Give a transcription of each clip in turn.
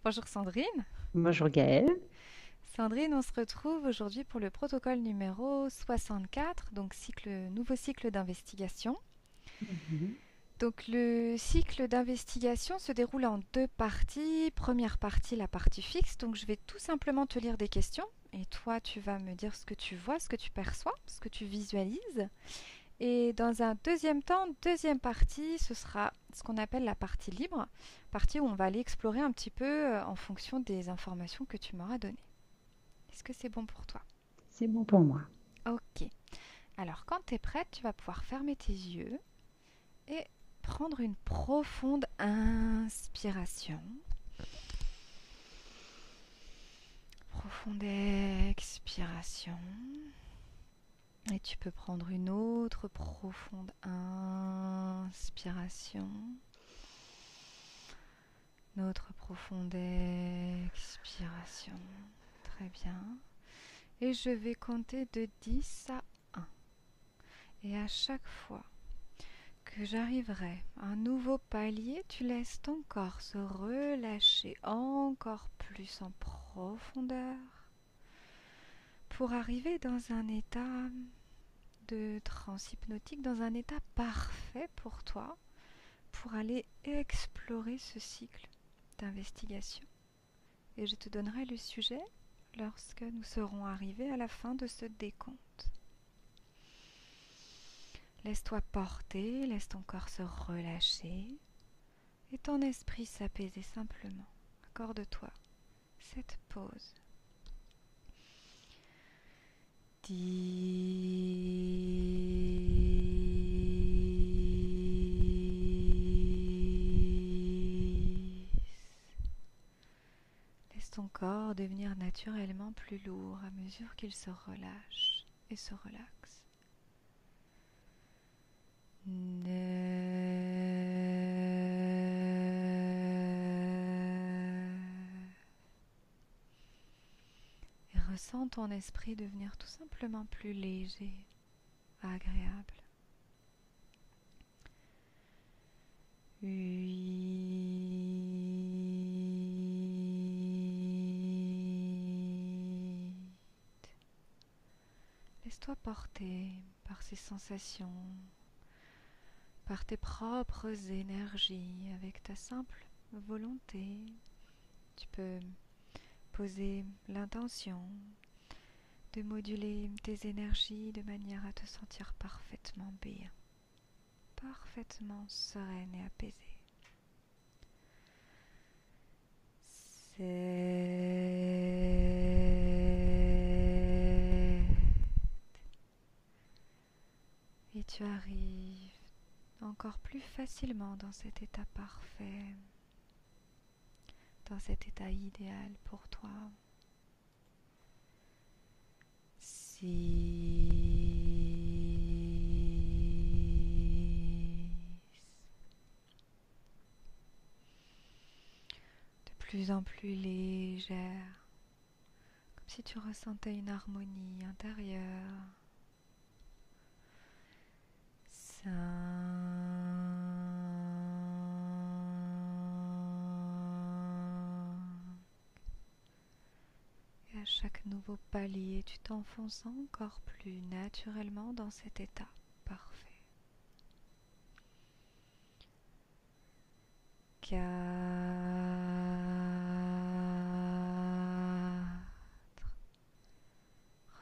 Bonjour Sandrine. Bonjour Gaëlle. Sandrine, on se retrouve aujourd'hui pour le protocole numéro 64, donc nouveau cycle d'investigation. Mhm. Donc le cycle d'investigation se déroule en deux parties. Première partie, la partie fixe. Donc je vais tout simplement te lire des questions et toi tu vas me dire ce que tu vois, ce que tu perçois, ce que tu visualises. Et dans un deuxième temps, deuxième partie, ce sera ce qu'on appelle la partie libre, partie où on va aller explorer un petit peu en fonction des informations que tu m'auras données. Est-ce que c'est bon pour toi? C'est bon pour moi. Ok. Alors, quand tu es prête, tu vas pouvoir fermer tes yeux et prendre une profonde inspiration. Profonde expiration. Et tu peux prendre une autre profonde inspiration. Une autre profonde expiration. Très bien. Et je vais compter de 10 à 1. Et à chaque fois que j'arriverai à un nouveau palier, tu laisses ton corps se relâcher encore plus en profondeur pour arriver dans un état de transe hypnotique, dans un état parfait pour toi, pour aller explorer ce cycle d'investigation. Et je te donnerai le sujet lorsque nous serons arrivés à la fin de ce décompte. Laisse-toi porter, laisse ton corps se relâcher et ton esprit s'apaiser simplement. Accorde-toi cette pause. 10. Laisse ton corps devenir naturellement plus lourd à mesure qu'il se relâche et se relaxe. 9. Et ressens ton esprit devenir tout simplement plus léger, agréable. 8. Laisse-toi porter par ces sensations, par tes propres énergies, avec ta simple volonté. Tu peux poser l'intention de moduler tes énergies de manière à te sentir parfaitement bien, parfaitement sereine et apaisée. 7. Et tu arrives encore plus facilement dans cet état parfait, dans cet état idéal pour toi. 6. De plus en plus légère, comme si tu ressentais une harmonie intérieure. 5. Et à chaque nouveau palier, tu t'enfonces encore plus naturellement dans cet état parfait. 4.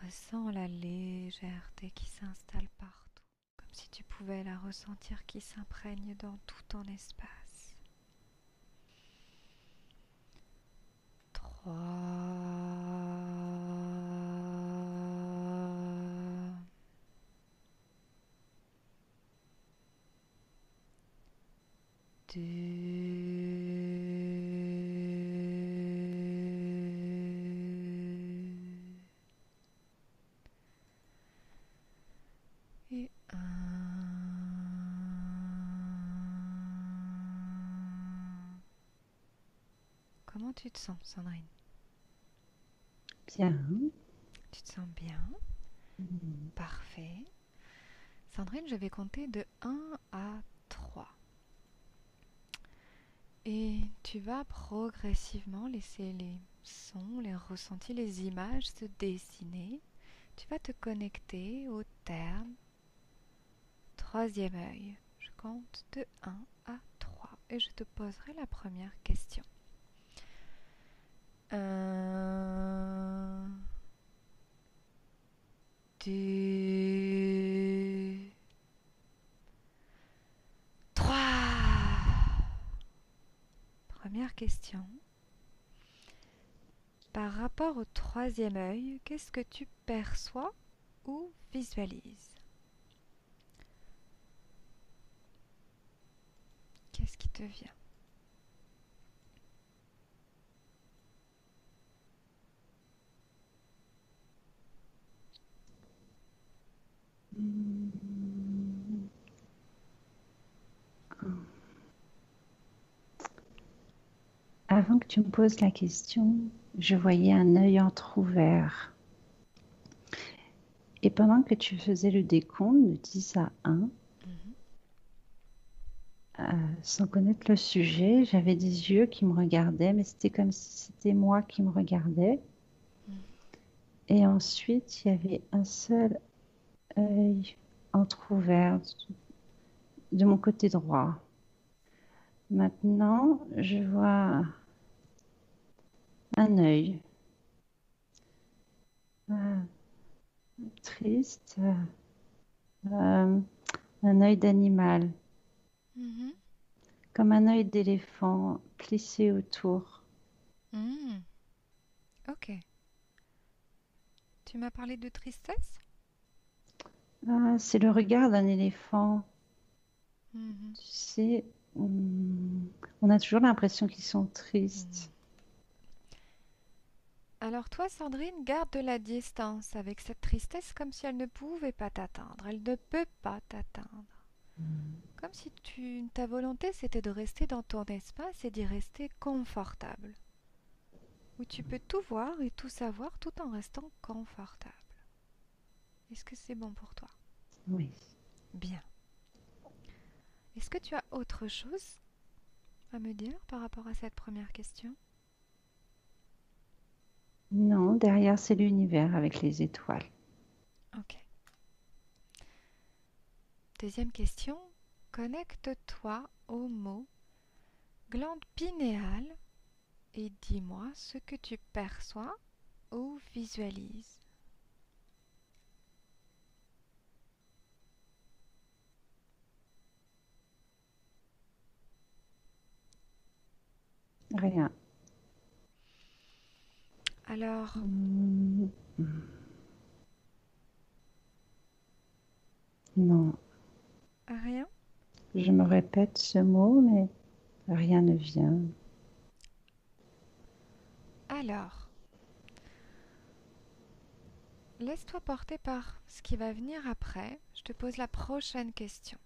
Ressens la légèreté qui s'installe partout, comme si tu pouvais la ressentir qui s'imprègne dans tout ton espace. 3. Deux. Et un. Comment tu te sens, Sandrine? Bien. Tu te sens bien? Mhm. Parfait. Sandrine, je vais compter de 1 à 3. Et tu vas progressivement laisser les sons, les ressentis, les images se dessiner. Tu vas te connecter au terme. Troisième œil. Je compte de 1 à 3 et je te poserai la première question. 1, 2, 3. Première question. Par rapport au troisième œil, qu'est-ce que tu perçois ou visualises? Qu'est-ce qui te vient? Hmm. Avant que tu me poses la question, je voyais un œil entrouvert. Et pendant que tu faisais le décompte de 10 à 1, Mhm. sans connaître le sujet, j'avais des yeux qui me regardaient, mais c'était comme si c'était moi qui me regardais. Mhm. Et ensuite, il y avait un seul œil entrouvert de mon côté droit. Maintenant, je vois un œil euh, triste, euh, un œil d'animal, Mhm. comme un œil d'éléphant plissé autour. Mhm. Ok. Tu m'as parlé de tristesse? Ah, c'est le regard d'un éléphant. Mhm. Tu sais, on a toujours l'impression qu'ils sont Mhm. tristes. Alors toi, Sandrine, garde de la distance avec cette tristesse comme si elle ne pouvait pas t'atteindre. Elle ne peut pas t'atteindre. Comme si ta volonté c'était de rester dans ton espace et d'y rester confortable. Où tu peux tout voir et tout savoir tout en restant confortable. Est-ce que c'est bon pour toi? Oui. Bien. Est-ce que tu as autre chose à me dire par rapport à cette première question? Non, derrière, c'est l'univers avec les étoiles. Ok. Deuxième question. Connecte-toi au mot glande pinéale et dis-moi ce que tu perçois ou visualises. Rien. Alors, Hmm, non, rien? je me répète ce mot, mais rien ne vient. Alors, laisse-toi porter par ce qui va venir après. Je te pose la prochaine question.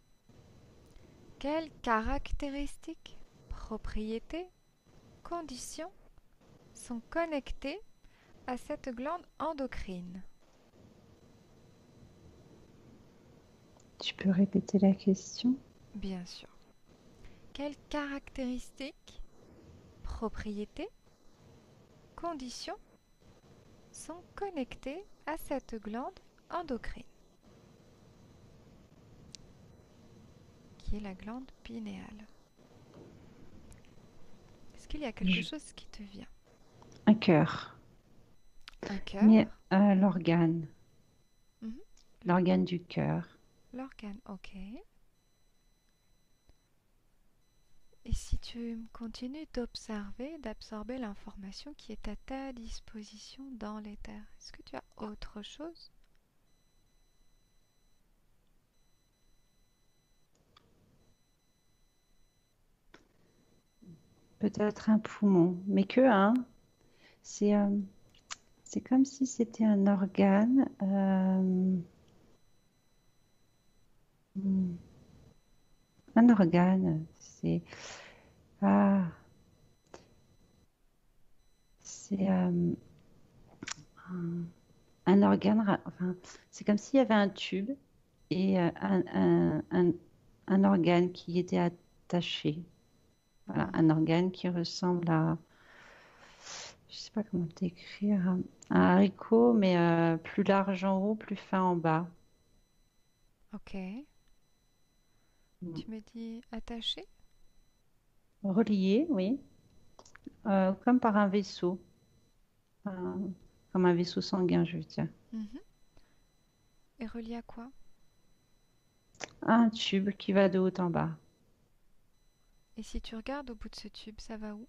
Quelles caractéristiques, propriétés, conditions sont connectées à cette glande endocrine? Tu peux répéter la question? Bien sûr. Quelles caractéristiques, propriétés, conditions sont connectées à cette glande endocrine, qui est la glande pinéale? Est-ce qu'il y a quelque Je- chose qui te vient? Un cœur, Un cœur? mais l'organe, Mhm. l'organe du cœur. L'organe, ok. Et si tu continues d'observer, d'absorber l'information qui est à ta disposition dans l'éther, est-ce que tu as autre chose? Peut-être un poumon, mais que un. C'est c'est comme si c'était un organe. Hmm, un organe. Ah, c'est un, un organe. Enfin, c'est comme s'il y avait un tube et un organe qui était attaché. Voilà, un Mhm. organe qui ressemble à, je sais pas comment le décrire, un haricot, mais plus large en haut, plus fin en bas. Ok. Mm. Tu me dis attaché? Relié, oui, comme par un vaisseau, comme un vaisseau sanguin, je veux dire. Mhm. Et relié à quoi? Un tube qui va de haut en bas. Et si tu regardes au bout de ce tube, ça va où?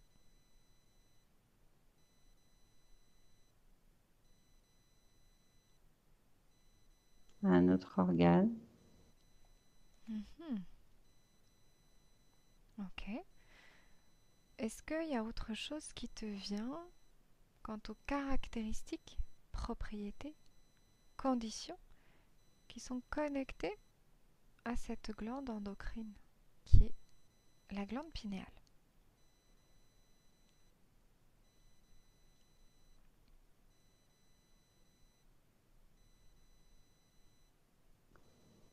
Un autre organe. Mhm. Ok. Est-ce qu'il y a autre chose qui te vient quant aux caractéristiques, propriétés, conditions qui sont connectées à cette glande endocrine qui est la glande pinéale?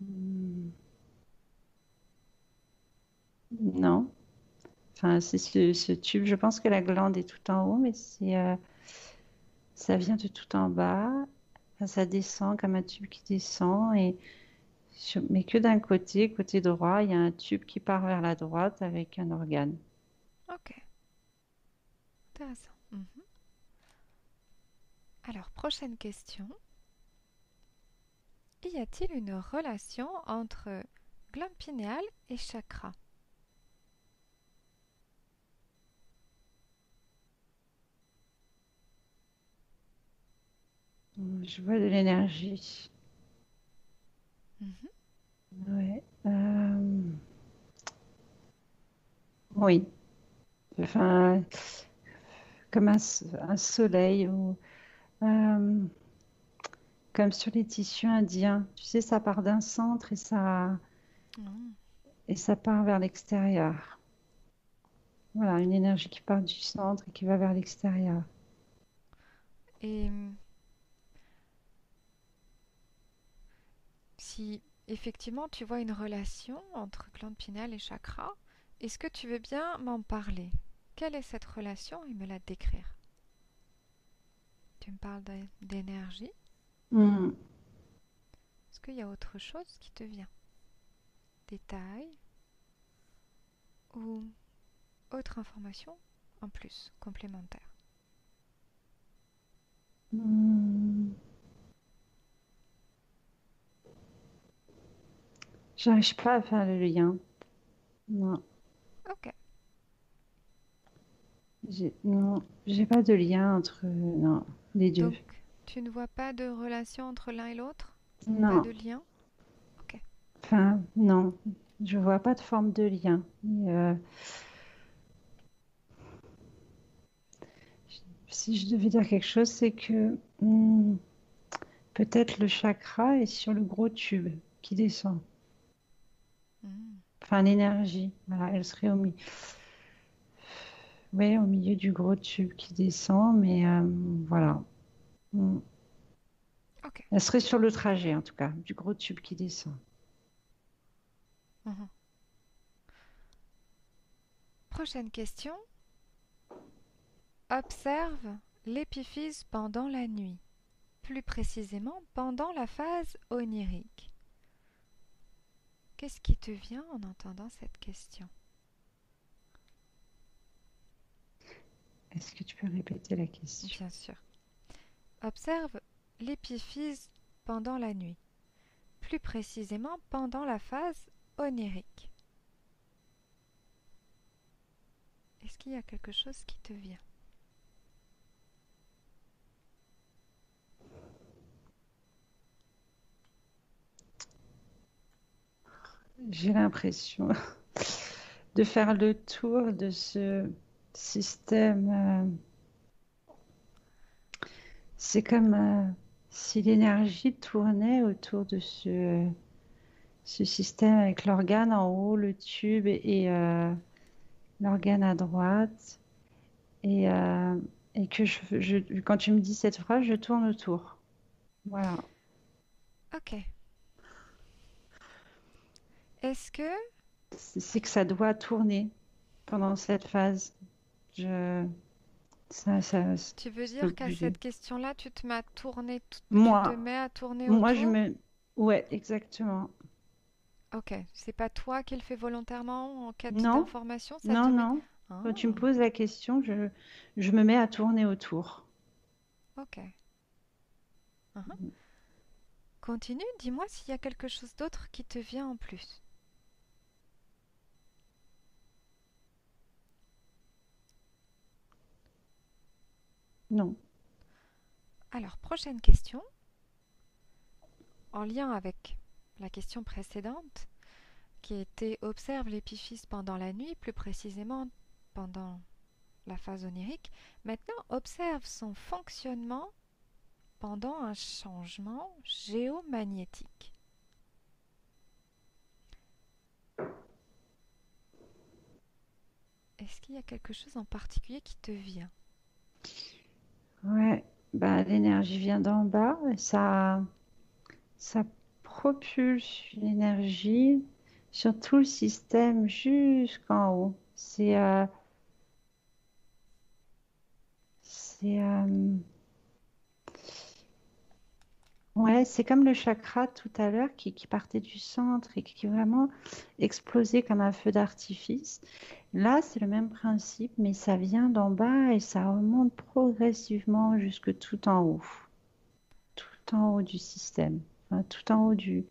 Hmm, non. Enfin, c'est ce tube. Je pense que la glande est tout en haut, mais ça vient de tout en bas. Enfin, ça descend comme un tube qui descend. Mais que d'un côté, côté droit, il y a un tube qui part vers la droite avec un organe. Ok, intéressant. Mhm. Alors, prochaine question. Y a-t-il une relation entre glande pinéale et chakra? Je vois de l'énergie. Mhm. Ouais. Oui. Enfin, comme un soleil ou euh, comme sur les tissus indiens. Tu sais, ça part d'un centre Mm. et ça part vers l'extérieur. Voilà, une énergie qui part du centre et qui va vers l'extérieur. Et si effectivement tu vois une relation entre glande pinéale et chakra, est-ce que tu veux bien m'en parler? Quelle est cette relation et me la décrire? Tu me parles d'énergie. Hmm. Est-ce qu'il y a autre chose qui te vient? Détail ou autre information en plus, complémentaire? Hmm. J'arrive pas à faire le lien. Non, Ok. non, j'ai pas de lien entre non, les deux. Donc, tu ne vois pas de relation entre l'un et l'autre? Pas Non, de lien? Ok. enfin, non, je vois pas de forme de lien. Si je devais dire quelque chose, c'est que peut-être le chakra est sur le gros tube qui descend. Hmm. Enfin, l'énergie, voilà, elle serait ouais, au milieu du gros tube qui descend, mais voilà. Mm. Ok. Elle serait sur le trajet, en tout cas, du gros tube qui descend. Mhm. Prochaine question. Observe l'épiphyse pendant la nuit, plus précisément pendant la phase onirique. Qu'est-ce qui te vient en entendant cette question? Est-ce que tu peux répéter la question? Bien sûr. Observe l'épiphyse pendant la nuit, plus précisément pendant la phase onirique. Est-ce qu'il y a quelque chose qui te vient? J'ai l'impression de faire le tour de ce système. C'est comme si l'énergie tournait autour de ce système avec l'organe en haut, le tube et l'organe à droite. Et, euh, et que quand tu me dis cette phrase, je tourne autour. Voilà. Ok. Est-ce que... C'est que ça doit tourner pendant cette phase. Je, Tu veux c'est dire qu'à obligé. cette question-là, tu te mets à tourner, tu te Moi, mets à tourner moi, je autour? me, ouais, exactement. Ok, c'est pas toi qui le fais volontairement en quête Non, d'information, ça te non, met. non. Ah, Quand tu me poses la question, je me mets à tourner autour. ok. Uhum. Continue, dis-moi s'il y a quelque chose d'autre qui te vient en plus. Non. Alors, prochaine question, en lien avec la question précédente, qui était observe l'épiphyse pendant la nuit, plus précisément pendant la phase onirique. Maintenant, observe son fonctionnement pendant un changement géomagnétique. Est-ce qu'il y a quelque chose en particulier qui te vient? Ouais, bah, l'énergie vient d'en bas et ça propulse l'énergie sur tout le système jusqu'en haut. C'est ouais, c'est comme le chakra tout à l'heure qui partait du centre et qui vraiment explosait comme un feu d'artifice. Là, c'est le même principe, mais ça vient d'en bas et ça remonte progressivement jusque tout en haut. Tout en haut du système. Enfin, tout en haut du-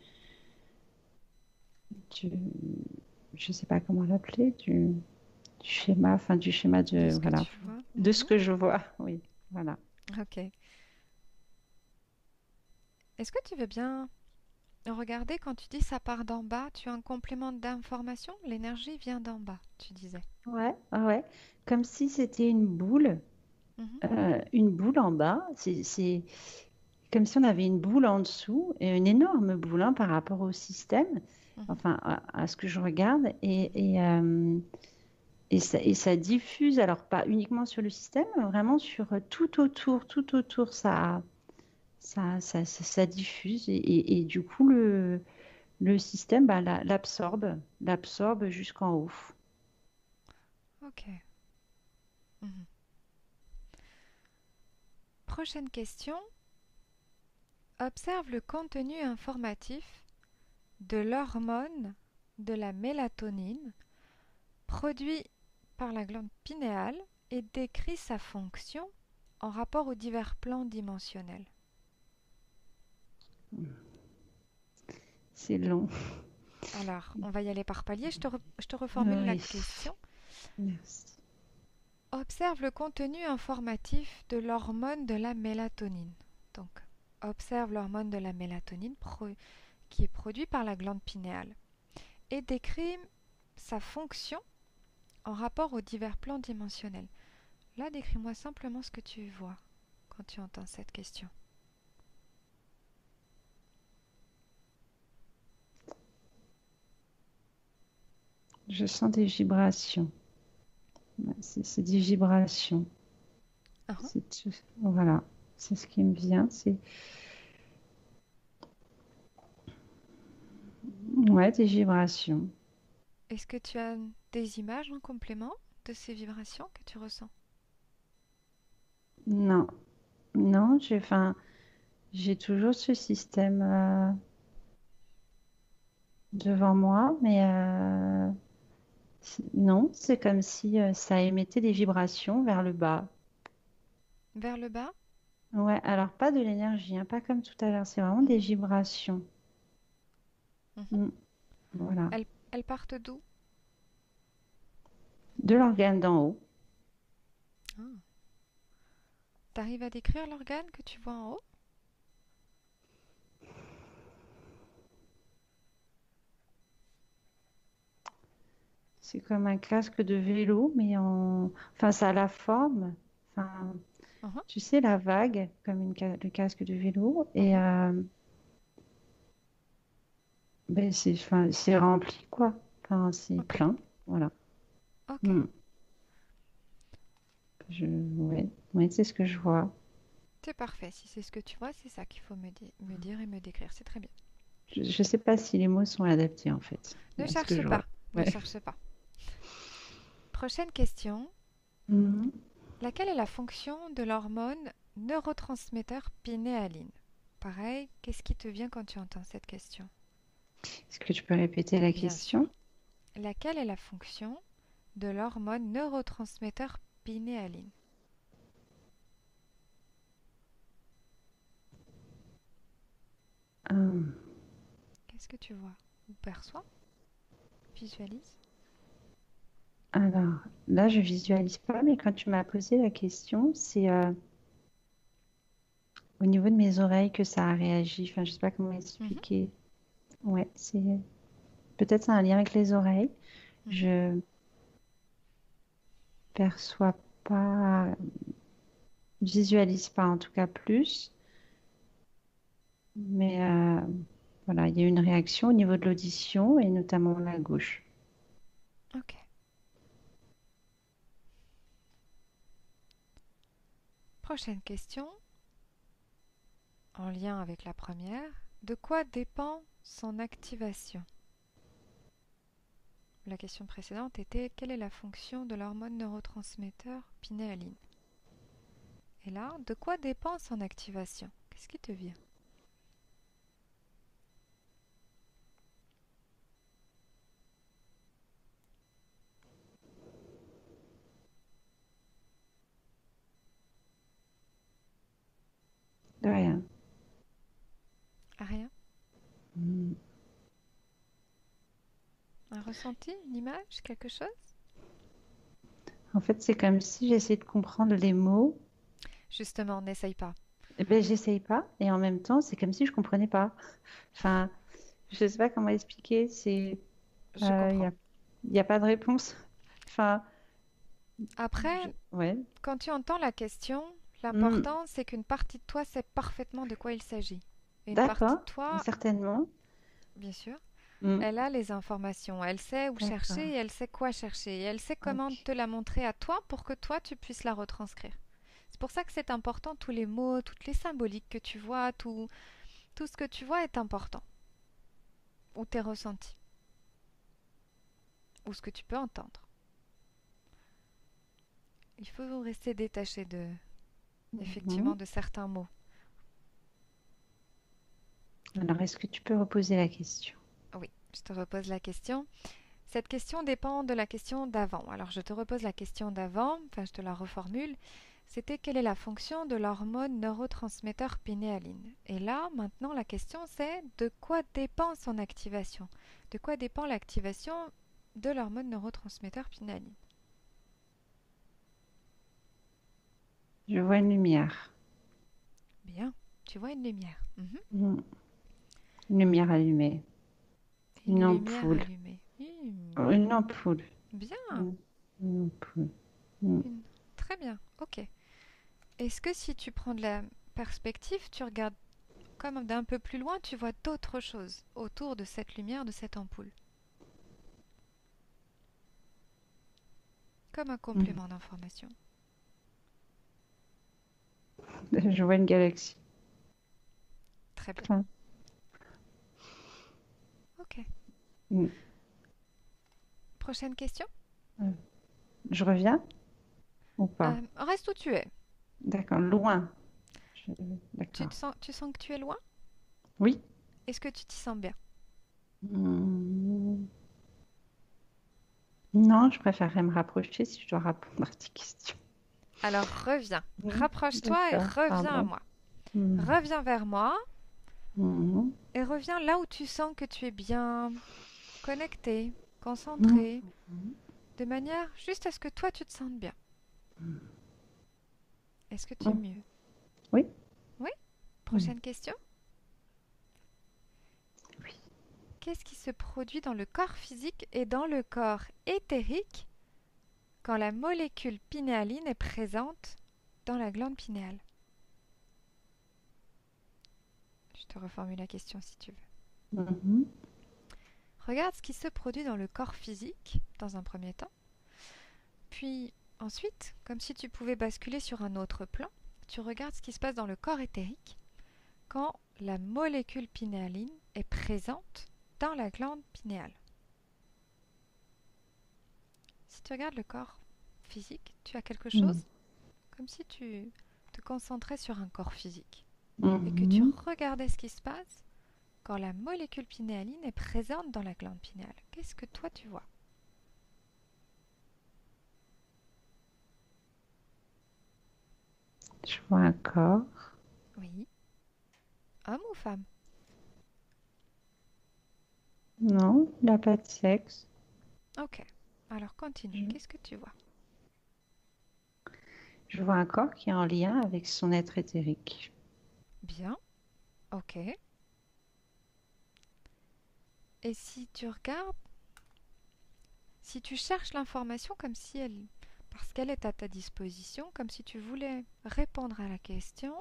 je sais pas comment l'appeler, du schéma, enfin du schéma De de, ce que voilà, tu vois? de ce Mhm. que je vois, oui, voilà. Ok. Est-ce que tu veux bien regarder quand tu dis ça part d'en bas, tu as un complément d'information? L'énergie vient d'en bas, tu disais. Ouais, ah ouais, comme si c'était Mhm, une boule en bas. C'est comme si on avait une boule en dessous, et une énorme boule hein, par rapport au système, mhm. enfin à ce que je regarde, et ça diffuse, alors pas uniquement sur le système, mais vraiment sur tout autour, ça diffuse, et du coup, le système bah, l'absorbe jusqu'en haut. Ok. Mhm. Prochaine question. Observe le contenu informatif de l'hormone de la mélatonine produit par la glande pinéale et décrit sa fonction en rapport aux divers plans dimensionnels. C'est long. Alors, on va y aller par palier. Je te reformule la Oui, question. merci. Observe le contenu informatif de l'hormone de la mélatonine. Donc, observe l'hormone de la mélatonine qui est produit par la glande pinéale et décrit sa fonction en rapport aux divers plans dimensionnels. Là, décris-moi simplement ce que tu vois quand tu entends cette question. Je sens des vibrations. Ouais, c'est des vibrations. Uhum. Voilà, c'est ce qui me vient. C'est ouais, des vibrations. Est-ce que tu as des images en complément de ces vibrations que tu ressens? Non, non, enfin, j'ai toujours ce système devant moi, mais non, c'est comme si ça émettait des vibrations vers le bas. Vers le bas? Ouais, alors pas de l'énergie, hein, pas comme tout à l'heure, c'est vraiment des Mhm, vibrations. mhm. Mm, voilà, Elles partent d'où? de l'organe d'en haut. Ah. T'arrives à décrire l'organe que tu vois en haut? C'est comme un casque de vélo, mais enfin, ça a la forme. Enfin, Mhm, tu sais, la vague, comme le casque de vélo, et mhm. ben, enfin, c'est rempli, quoi. Enfin, c'est Ok, plein, voilà. ok. Mm. Ouais, ouais, c'est ce que je vois. C'est parfait. Si c'est ce que tu vois, c'est ça qu'il faut me dire et me décrire. C'est très bien. Je ne sais pas si les mots sont adaptés, en fait, Ne à ce que cherche je vois. pas. Ne Ouais. cherche pas. Prochaine question. Mhm. Laquelle est la fonction de l'hormone neurotransmetteur pinéaline? Pareil, qu'est-ce qui te vient quand tu entends cette question? Est-ce que tu peux répéter la Bien sûr. question? Laquelle est la fonction de l'hormone neurotransmetteur pinéaline? Hum, Qu'est-ce que tu vois ou perçois? Visualise? Alors, là, je visualise pas, mais quand tu m'as posé la question, c'est au niveau de mes oreilles que ça a réagi. Enfin, je sais pas comment Mhm, expliquer. Ouais, c'est peut-être ça a un lien avec les oreilles. mhm. Je perçois pas, visualise pas en tout cas plus, mais voilà, il y a eu une réaction au niveau de l'audition et notamment la gauche. Ok. Prochaine question, en lien avec la première. De quoi dépend son activation? La question précédente était quelle est la fonction de l'hormone neurotransmetteur pinéaline? Et là, de quoi dépend son activation? Qu'est-ce qui te vient? De rien. Ah, rien? Mm. Un ressenti? Une image? Quelque chose? En fait, c'est comme si j'essayais de comprendre les mots. Justement, n'essaye pas. Eh ben, j'essaye pas, et en même temps, c'est comme si je comprenais pas. Enfin, je sais pas comment expliquer. C'est, Je il y comprends. a, y a pas de réponse. Enfin, Après, ouais. quand tu entends la question, Mm. l'important c'est qu'une partie de toi sait parfaitement de quoi il s'agit. Et une partie D'accord, de toi, certainement. bien sûr, Mm. elle a les informations, elle sait où chercher D'accord. et elle sait quoi chercher et elle sait comment Ok. te la montrer à toi pour que toi tu puisses la retranscrire. C'est pour ça que c'est important, tous les mots, toutes les symboliques que tu vois, tout ce que tu vois est important, ou tes ressentis, ou ce que tu peux entendre. Il faut rester détaché Mhm. effectivement, de certains mots. Alors, est-ce que tu peux reposer la question? Oui, je te repose la question. Cette question dépend de la question d'avant. Alors je te repose la question d'avant, enfin je te la reformule. C'était quelle est la fonction de l'hormone neurotransmetteur pinéaline? Et là, maintenant, la question c'est de quoi dépend son activation? De quoi dépend l'activation de l'hormone neurotransmetteur pinéaline? Je vois une lumière. Bien, tu vois une lumière. Mhm. Mm. Une lumière allumée. Une Une lumière ampoule. allumée. Une ampoule. Bien, Mm. Une ampoule. Mm. une... très bien, ok. Est-ce que si tu prends de la perspective, tu regardes comme d'un peu plus loin, tu vois d'autres choses autour de cette lumière, de cette ampoule, comme un Mm. complément d'information. Je vois une galaxie. Très bien. Enfin, Ok. mm. Prochaine question. Euh, Je reviens ou pas? Reste où tu es. D'accord, loin. Je- D'accord. Tu sens que tu es loin? Oui. Est-ce que tu t'y sens bien? Mm. Non, je préférerais me rapprocher si je dois répondre à tes questions. Alors reviens. Mm. Rapproche-toi et D'accord, reviens à pardon. moi. Mm. Reviens vers moi Mhm. et reviens là où tu sens que tu es bien connecté, Mm. concentré, de manière juste à ce que toi tu te sentes bien. Est-ce que tu es Mm. mieux? Oui. Oui? Mm. Prochaine question. Oui. Qu'est-ce qui se produit dans le corps physique et dans le corps éthérique quand la molécule pinéaline est présente dans la glande pinéale? Je te reformule la question si tu veux. Mhm. Regarde ce qui se produit dans le corps physique dans un premier temps, puis ensuite, comme si tu pouvais basculer sur un autre plan, tu regardes ce qui se passe dans le corps éthérique quand la molécule pinéaline est présente dans la glande pinéale. Si tu regardes le corps physique, tu as quelque Mm. chose comme si tu te concentrais sur un corps physique et que tu Mhm. regardais ce qui se passe quand la molécule pinéaline est présente dans la glande pinéale. Qu'est-ce que toi tu vois? Je vois un corps. Oui. Homme ou femme? Non, il n'a pas de sexe. Ok. Alors continue. Je, Qu'est-ce que tu vois? je vois un corps qui est en lien avec son être éthérique. Bien. Ok. Et si tu regardes, si tu cherches l'information comme si elle, parce qu'elle est à ta disposition, comme si tu voulais répondre à la question,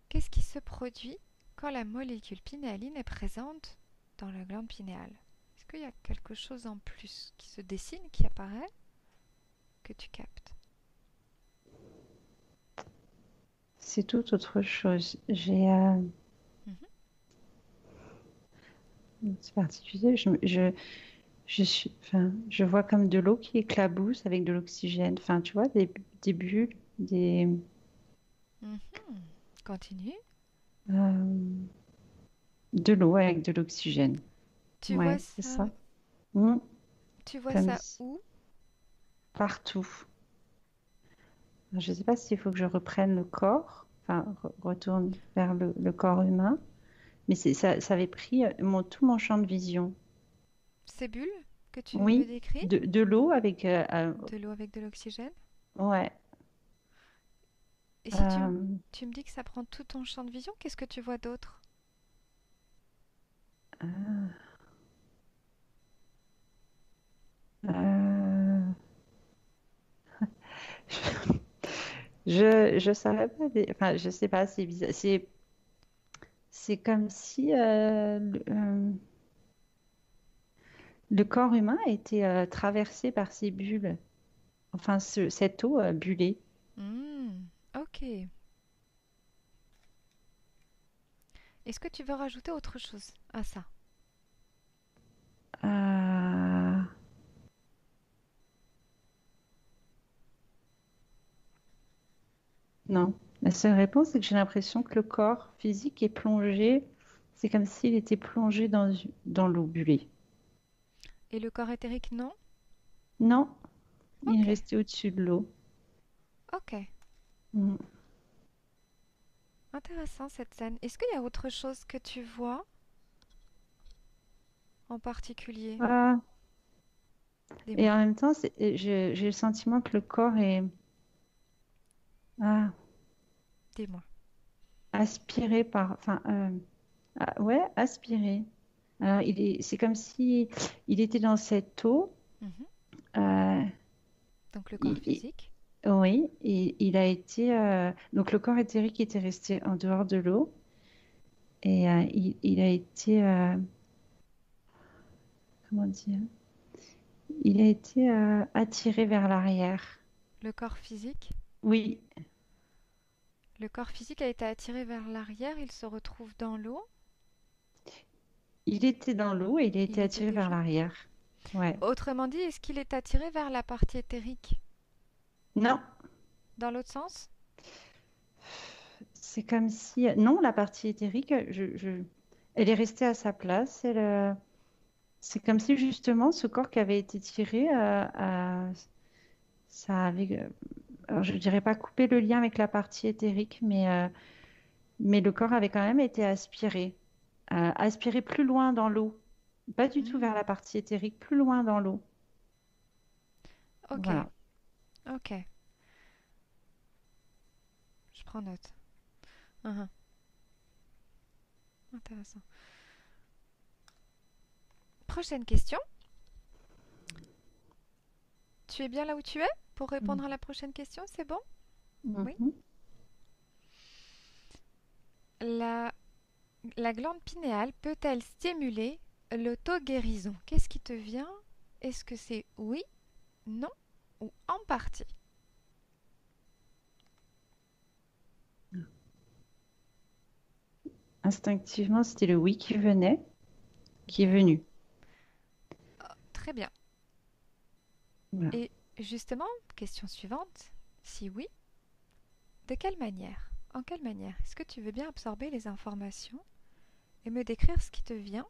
qu'est-ce qui se produit quand la molécule pinéaline est présente dans la glande pinéale? Est-ce qu'il y a quelque chose en plus qui se dessine, qui apparaît, que tu captes? C'est tout autre chose. Mhm. C'est particulier. Enfin, je vois comme de l'eau qui éclabousse avec de l'oxygène. Enfin, tu vois, des bulles, Mhm. Continue. euh, de l'eau avec de l'oxygène. Tu vois Ouais, c'est ça, ça. Mm. tu vois Comme ça où? partout. Je ne sais pas s'il faut que je reprenne le corps, enfin, retourne vers le corps humain, mais ça avait pris tout mon champ de vision. Ces bulles que tu me Oui, décris? de l'eau avec, De l'eau avec de l'oxygène? ouais, Et si euh, tu me dis que ça prend tout ton champ de vision, qu'est-ce que tu vois d'autre? euh, euh, je saurais pas, enfin, je sais pas, c'est bizarre. C'est comme si le corps humain était traversé par ces bulles, enfin, cette eau bullée. Ok. Est-ce que tu veux rajouter autre chose à ça? Euh, Non. La seule réponse, c'est que j'ai l'impression que le corps physique est plongé. C'est comme s'il était plongé dans l'eau bullée. Et le corps éthérique, non? Non, il est Ok. resté au-dessus de l'eau. Ok. Mm. Intéressant cette scène. Est-ce qu'il y a autre chose que tu vois en particulier? Ah, et Dis-moi. en même temps, j'ai le sentiment que le corps est ah, Dis-moi. aspiré par. Enfin, ouais, aspiré. Alors, c'est comme si il était dans cette eau. Mhm. euh, Donc le corps il- il- physique. oui, et il a été. Donc, le corps éthérique était resté en dehors de l'eau. Et il a été, comment dire, il a été attiré vers l'arrière. Le corps physique. Oui, Le corps physique a été attiré vers l'arrière. Il se retrouve dans l'eau. il était dans l'eau et il a Il été était attiré vers déjà. l'arrière. Ouais. Autrement dit, est-ce qu'il est attiré vers la partie éthérique? Non, Dans l'autre sens? c'est comme si, non, la partie éthérique, elle est restée à sa place. C'est comme si justement ce corps qui avait été tiré, ça avait, alors je dirais pas coupé le lien avec la partie éthérique, mais le corps avait quand même été aspiré. Aspirer plus loin dans l'eau. Pas du tout vers la Hmm. partie éthérique, plus loin dans l'eau. Ok. Voilà. Ok. Je prends note. Uhum. Intéressant. Prochaine question. Tu es bien là où tu es pour répondre à la prochaine question? C'est bon? Oui. Mhm. La, la glande pinéale peut-elle stimuler l'auto-guérison? Qu'est-ce qui te vient? Est-ce que c'est oui, non ou en partie? Instinctivement, c'était le oui qui venait, qui est Bien. venu. Très bien. Voilà. Et justement, question suivante, si oui, de quelle manière? En quelle manière? Est-ce que tu veux bien absorber les informations et me décrire ce qui te vient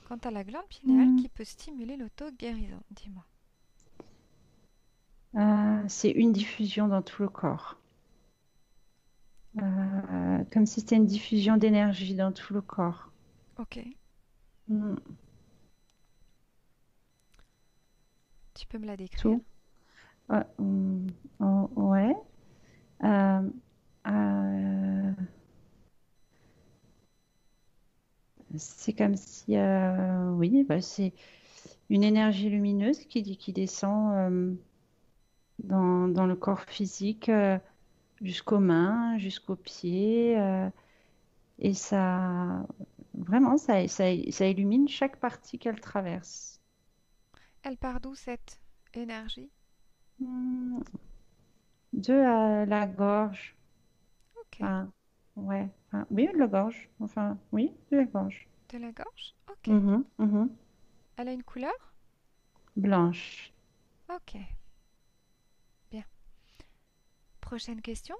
quant à la glande pinéale Hmm. qui peut stimuler l'auto-guérison? Dis-moi. C'est une diffusion dans tout le corps. Comme si c'était une diffusion d'énergie dans tout le corps. Ok, Hmm. tu peux me la décrire? Tout. Oh, ouais. Euh, euh, c'est comme si, oui, bah, c'est une énergie lumineuse qui descend dans le corps physique jusqu'aux mains, jusqu'aux pieds. Et ça, vraiment, ça illumine chaque partie qu'elle traverse. Elle part d'où cette énergie? Hmm, de la gorge. Ok, Enfin, ouais. Enfin, oui, de la gorge. Enfin, oui, de la gorge. de la gorge? Ok. Mhm, mhm. Elle a une couleur? Blanche. Ok, bien. Prochaine question.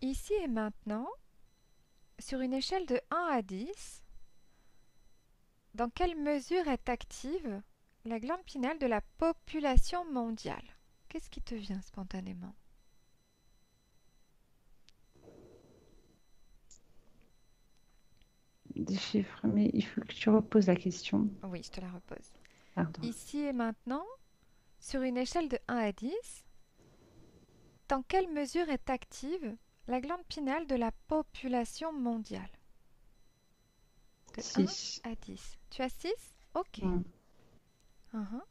Ici et maintenant, sur une échelle de 1 à 10, dans quelle mesure est active la glande pinale de la population mondiale? Qu'est-ce qui te vient spontanément? Des chiffres, mais il faut que tu reposes la question. Oui, je te la repose. Pardon. Ici et maintenant, sur une échelle de 1 à 10, dans quelle mesure est active la glande pinale de la population mondiale? De 1 6. à 10. Tu as 6? Ok. Hmm. Uhum.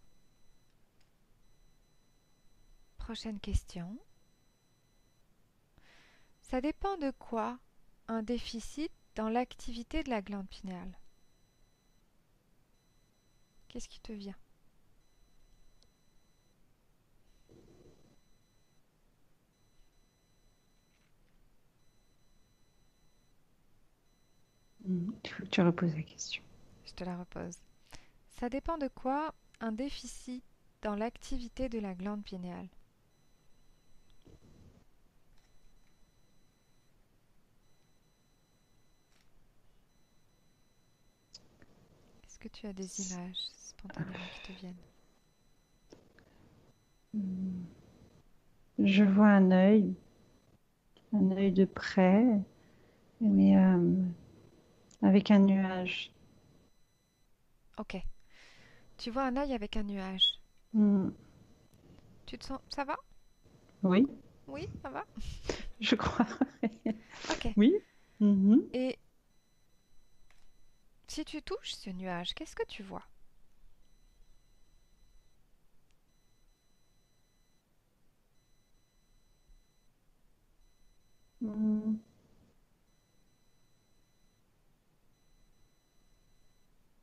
Prochaine question. Ça dépend de quoi un déficit dans l'activité de la glande pinéale? Qu'est-ce qui te vient? Il faut que tu reposes la question. Je te la repose. Ça dépend de quoi un déficit dans l'activité de la glande pinéale? Est-ce que tu as des images spontanément qui te viennent? Hmm. Je vois un œil de près, Oui. mais avec un nuage. Ok. Tu vois un œil avec un nuage. Hmm. Tu te sens... Ça va? Oui, Oui, ça va? je crois. Ok. Oui. Mhm. Et si tu touches ce nuage, qu'est-ce que tu vois? Hmm.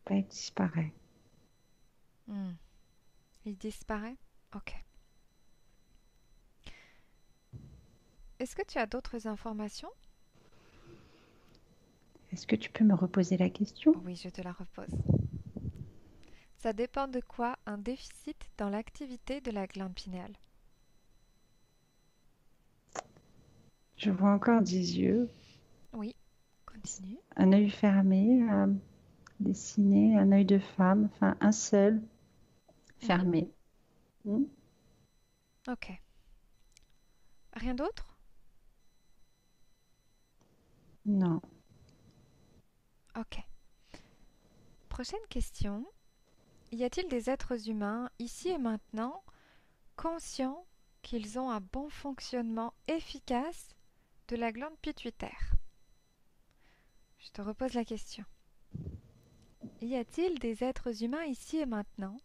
Bah, il disparaît. Hmm. Il disparaît? Ok. Est-ce que tu as d'autres informations? Est-ce que tu peux me reposer la question? Oui, je te la repose. Ça dépend de quoi un déficit dans l'activité de la glande pinéale? Je vois encore des yeux, Oui, continue. un œil fermé, dessiné, un œil de femme, enfin un seul, Mhm. fermé. Hmm. Ok. Rien d'autre? Non. Ok. Prochaine question. Y a-t-il des êtres humains, ici et maintenant, conscients qu'ils ont un bon fonctionnement efficace de la glande pituitaire? Je te repose la question. Y a-t-il des êtres humains, ici et maintenant,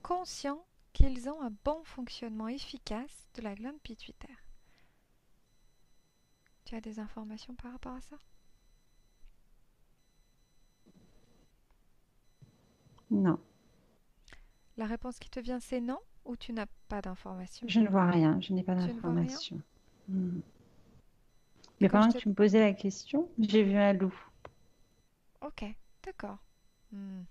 conscients qu'ils ont un bon fonctionnement efficace de la glande pituitaire? Tu as des informations par rapport à ça? Non. La réponse qui te vient, c'est non ou tu n'as pas d'informations? Je ne vois rien, je n'ai pas Tu ne vois rien? d'informations. Hmm. Et Mais quand je pendant te... que tu me posais la question, j'ai vu un loup. Ok, d'accord. Hmm.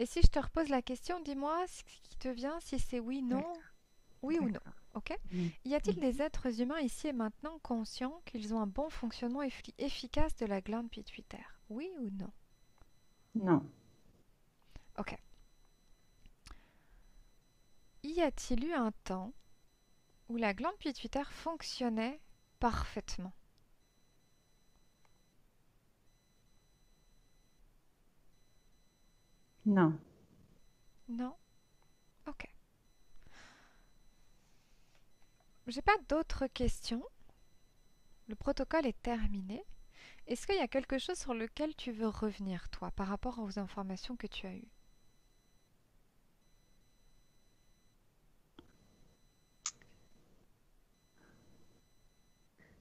Et si je te repose la question, dis-moi ce qui te vient, si c'est oui, non, D'accord, oui ou non. d'accord. Ok? Mm, Y a-t-il mm. des êtres humains ici et maintenant conscients qu'ils ont un bon fonctionnement efficace de la glande pituitaire? Oui ou non? Non, Ok. Y a-t-il eu un temps où la glande pituitaire fonctionnait parfaitement? non. Non? Ok. J'ai pas d'autres questions. Le protocole est terminé. Est-ce qu'il y a quelque chose sur lequel tu veux revenir, toi, par rapport aux informations que tu as eues?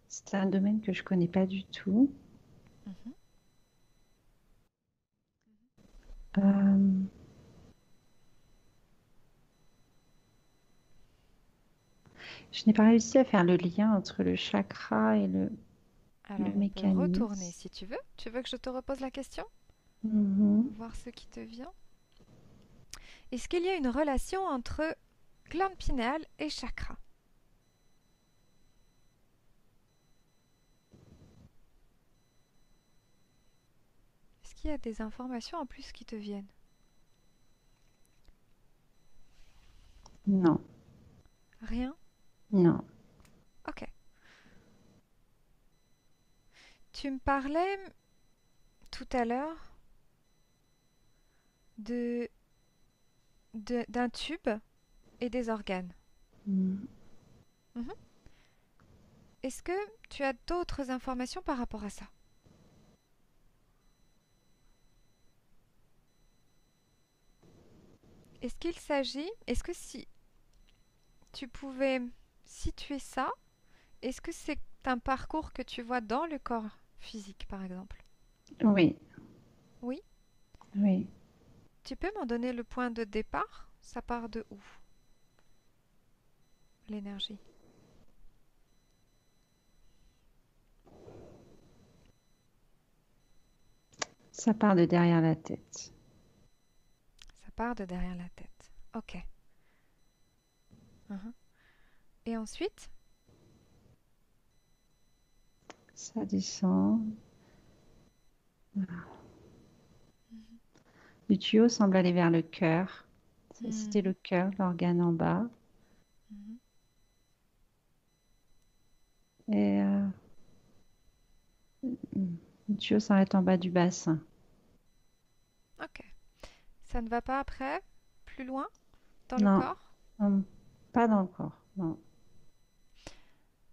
C'est un domaine que je connais pas du tout. Mhm. Euh, je n'ai pas réussi à faire le lien entre le chakra et le Alors, on peut retourner mécanisme. si tu veux. Tu veux que je te repose la question? Mhm. Voir ce qui te vient. Est-ce qu'il y a une relation entre glande pinéale et chakra? Est-ce qu'il y a des informations en plus qui te viennent? Non, Rien? non. Ok. Tu me parlais tout à l'heure de, d'un tube et des organes. Mm. Mhm. Est-ce que tu as d'autres informations par rapport à ça? Est-ce que si tu pouvais situer ça, est-ce que c'est un parcours que tu vois dans le corps physique, par exemple? Oui, Oui? oui. Tu peux m'en donner le point de départ? Ça part de où, l'énergie? Ça part de derrière la tête. Ça part de derrière la tête. Ok. Mhm. Et ensuite? Ça descend. Mhm. Le tuyau semble aller vers le cœur. C'était Mhm. le cœur, l'organe en bas. Mhm. Et le tuyau s'arrête en bas du bassin. Ok. Ça ne va pas après? Plus loin? Dans le Non, corps? pas dans le corps. Non.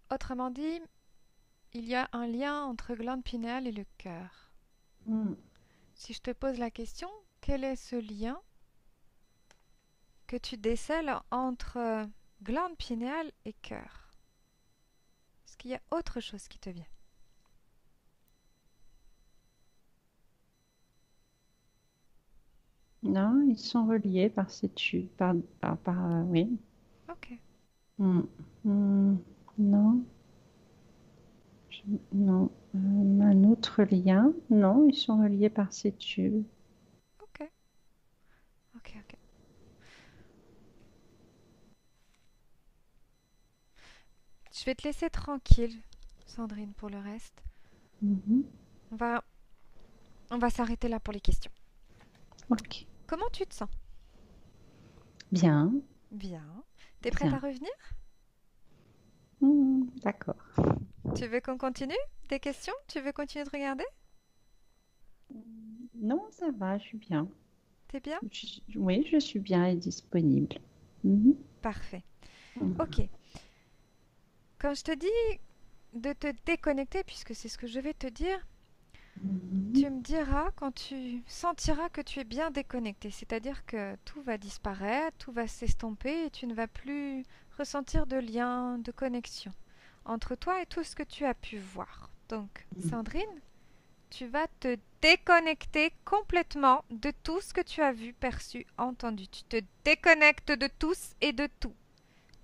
Autrement dit, il y a un lien entre glande pinéale et le cœur. Mm. Si je te pose la question, quel est ce lien que tu décèles entre glande pinéale et cœur? Est-ce qu'il y a autre chose qui te vient? Non, ils sont reliés par ces tubes. Oui. Ok. Mm. Mm. Non, non. Un autre lien? Non, ils sont reliés par ces tubes. Ok. Ok. Ok. Je vais te laisser tranquille, Sandrine, pour le reste. Mhm. On va, on va s'arrêter là pour les questions. Ok. Comment tu te sens? Bien, Bien. T'es prête à bien. revenir? D'accord. Tu veux qu'on continue? Des questions? Tu veux continuer de regarder? Non, ça va, je suis bien. T'es bien? Oui, je suis bien et disponible. Mhm. Parfait. Mhm. Ok. Quand je te dis de te déconnecter, puisque c'est ce que je vais te dire, Mhm. tu me diras quand tu sentiras que tu es bien déconnecté, c'est-à-dire que tout va disparaître, tout va s'estomper et tu ne vas plus ressentir de lien, de connexion entre toi et tout ce que tu as pu voir. Donc, Sandrine, tu vas te déconnecter complètement de tout ce que tu as vu, perçu, entendu. Tu te déconnectes de tous et de tout.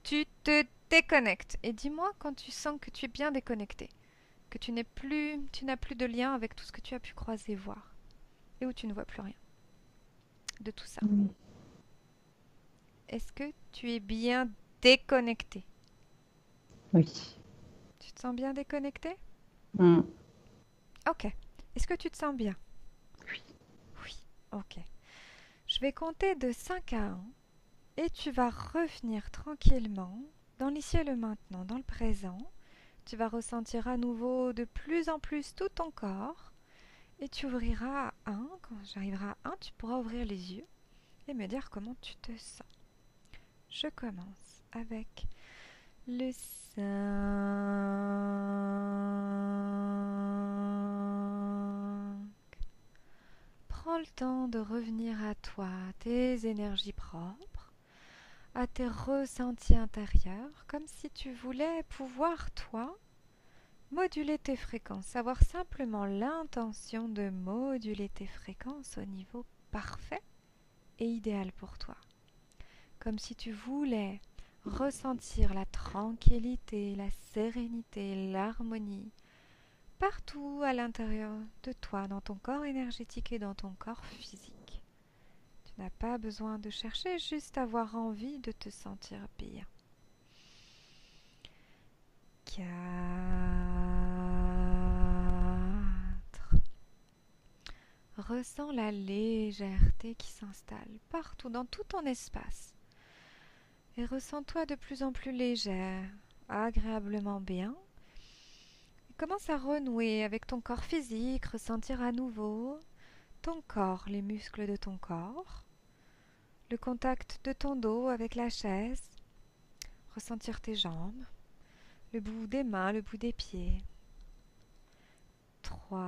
Tu te déconnectes. Et dis-moi quand tu sens que tu es bien déconnecté, que tu n'as plus de lien avec tout ce que tu as pu croiser, voir, et où tu ne vois plus rien. de tout ça? Mm. Est-ce que tu es bien déconnecté? Oui. Tu te sens bien déconnecté? Mm. Ok. Est-ce que tu te sens bien? Oui. Oui. Ok. Je vais compter de 5 à 1 et tu vas revenir tranquillement dans l'ici et le maintenant, dans le présent. Tu vas ressentir à nouveau de plus en plus tout ton corps et tu ouvriras à 1. Quand j'arriverai à 1, tu pourras ouvrir les yeux et me dire comment tu te sens. Je commence avec le 5. Prends le temps de revenir à toi, tes énergies propres, à tes ressentis intérieurs, comme si tu voulais pouvoir, toi, moduler tes fréquences, avoir simplement l'intention de moduler tes fréquences au niveau parfait et idéal pour toi. Comme si tu voulais ressentir la tranquillité, la sérénité, l'harmonie partout à l'intérieur de toi, dans ton corps énergétique et dans ton corps physique. Tu n'as pas besoin de chercher, juste avoir envie de te sentir bien. 4. Ressens la légèreté qui s'installe partout dans tout ton espace. Et ressens-toi de plus en plus légère, agréablement bien. Et commence à renouer avec ton corps physique, ressentir à nouveau ton corps, les muscles de ton corps, le contact de ton dos avec la chaise, ressentir tes jambes, le bout des mains, le bout des pieds. 3.